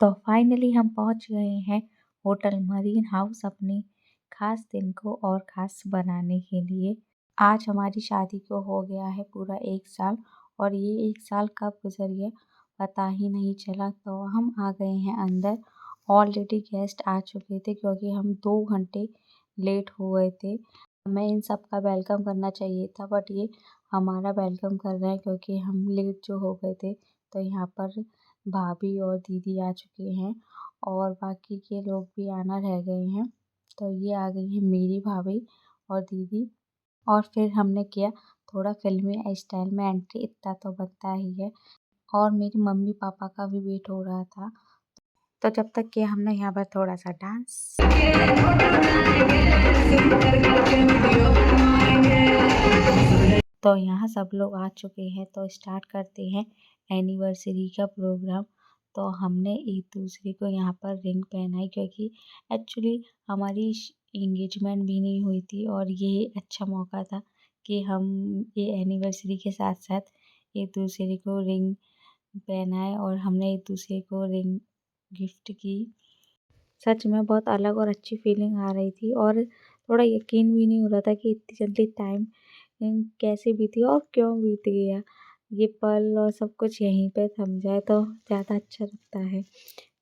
तो फाइनली हम पहुंच गए हैं होटल मरीन हाउस अपने खास दिन को और खास बनाने के लिए। आज हमारी शादी को हो गया है पूरा 1 साल और ये 1 साल कब गुजर गया पता ही नहीं चला। तो हम आ गए हैं अंदर। ऑलरेडी गेस्ट आ चुके थे क्योंकि हम 2 घंटे लेट हो गए थे। हमें इन सब का वेलकम करना चाहिए था बट ये हमारा वेलकम कर रहे हैं क्योंकि हम लेट जो हो गए थे। तो यहाँ पर भाभी और दीदी आ चुके हैं और बाकी के लोग भी आना रह गए हैं। तो ये आ गई है मेरी भाभी और दीदी और फिर हमने किया थोड़ा फिल्मी स्टाइल में एंट्री, इतना तो बनता ही है। और मेरी मम्मी पापा का भी वेट हो रहा था तो जब तक किया हमने यहाँ पर थोड़ा सा डांस। तो यहाँ सब लोग आ चुके हैं तो स्टार्ट करते हैं एनिवर्सरी का प्रोग्राम। तो हमने एक दूसरे को यहाँ पर रिंग पहनाई क्योंकि एक्चुअली हमारी इंगेजमेंट भी नहीं हुई थी और ये अच्छा मौका था कि हम ये एनिवर्सरी के साथ साथ एक दूसरे को रिंग पहनाए और हमने एक दूसरे को रिंग गिफ्ट की। सच में बहुत अलग और अच्छी फीलिंग आ रही थी और थोड़ा यकीन भी नहीं हो रहा था कि इतनी जल्दी टाइम कैसे बीती और क्यों बीत गया। ये पल और सब कुछ यहीं पे थम जाए तो ज़्यादा अच्छा लगता है।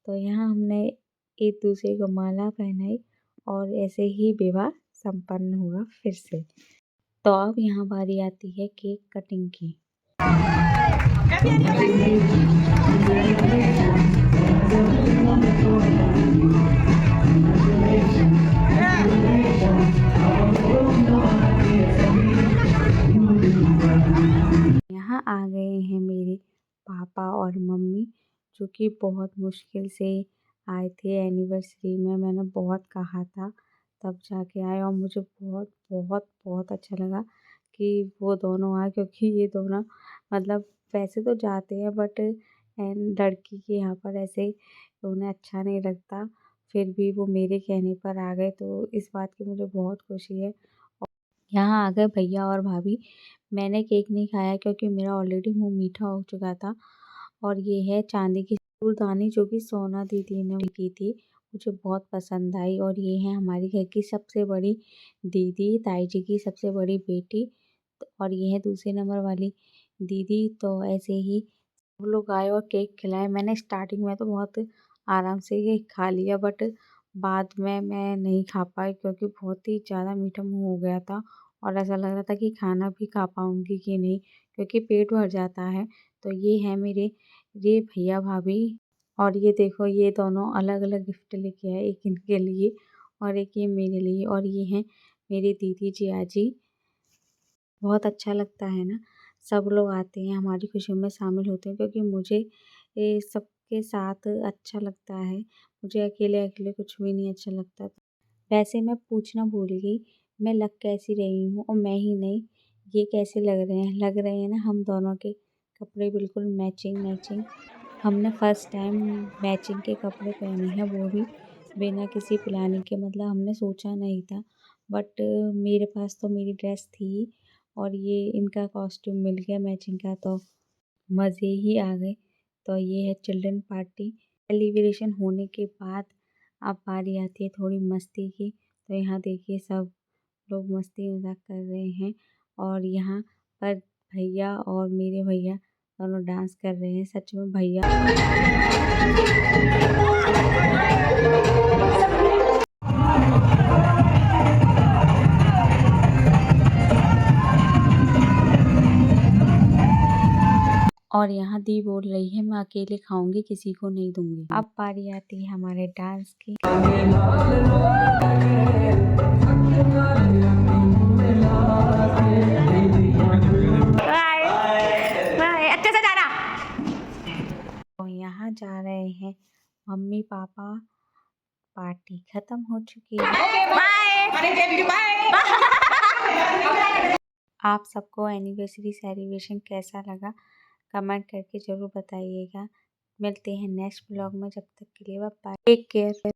तो यहाँ हमने एक दूसरे को माला पहनाई और ऐसे ही विवाह संपन्न हुआ फिर से। तो अब यहाँ बारी आती है केक कटिंग की। यहाँ आ गए हैं मेरे पापा और मम्मी जो कि बहुत मुश्किल से आए थे एनिवर्सरी में। मैंने बहुत कहा था तब जाके आए और मुझे बहुत बहुत बहुत अच्छा लगा कि वो दोनों आए क्योंकि ये दोनों मतलब वैसे तो जाते हैं बट लड़की के यहाँ पर ऐसे उन्हें अच्छा नहीं लगता, फिर भी वो मेरे कहने पर आ गए तो इस बात की मुझे बहुत खुशी है। यहाँ आ गए भैया और भाभी। मैंने केक नहीं खाया क्योंकि मेरा ऑलरेडी मुंह मीठा हो चुका था। और ये है चांदी की फूलदानी जो कि सोना दीदी ने की थी, मुझे बहुत पसंद आई। और ये है हमारी घर की सबसे बड़ी दीदी, ताई जी की सबसे बड़ी बेटी। और ये है दूसरे नंबर वाली दीदी। तो ऐसे ही सब लोग आए और केक खिलाए। मैंने स्टार्टिंग में तो बहुत आराम से ये खा लिया बट बाद में मैं नहीं खा पाई क्योंकि बहुत ही ज़्यादा मीठा मुँह हो गया था और ऐसा लग रहा था कि खाना भी खा पाऊँगी कि नहीं क्योंकि पेट भर जाता है। तो ये है मेरे ये भैया भाभी और ये देखो ये दोनों अलग-अलग गिफ्ट लेके आए, एक इनके लिए और एक ये मेरे लिए। और ये हैं मेरी दीदी जियाजी। बहुत अच्छा लगता है ना, सब लोग आते हैं हमारी खुशियों में शामिल होते हैं क्योंकि मुझे ये सबके साथ अच्छा लगता है। मुझे अकेले-अकेले कुछ भी नहीं अच्छा लगता। वैसे मैं पूछना भूल गई, मैं लग कैसी रही हूँ और मैं ही नहीं, ये कैसे लग रहे हैं ना हम दोनों के कपड़े बिल्कुल मैचिंग। हमने फर्स्ट टाइम मैचिंग के कपड़े पहने हैं वो भी बिना किसी प्लानिंग के, मतलब हमने सोचा नहीं था बट मेरे पास तो मेरी ड्रेस थी और ये इनका कॉस्ट्यूम मिल गया मैचिंग का तो मज़े ही आ गए। तो ये है चिल्ड्रन पार्टी। सेलिब्रेशन होने के बाद अब बारी आती है थोड़ी मस्ती की। तो यहाँ देखिए सब लोग मस्ती मज़ाक कर रहे हैं और यहाँ पर भैया और मेरे भैया दोनों डांस कर रहे हैं। सच में भैया और यहाँ दी बोल रही है मैं अकेले खाऊंगी किसी को नहीं दूंगी। अब बारी आती है हमारे डांस की। अच्छे से जाना। तो यहाँ जा रहे हैं मम्मी पापा, पार्टी खत्म हो चुकी है। आप सबको एनिवर्सरी सेलिब्रेशन कैसा लगा कमेंट करके ज़रूर बताइएगा। मिलते हैं नेक्स्ट ब्लॉग में, जब तक के लिए बाय, टेक केयर।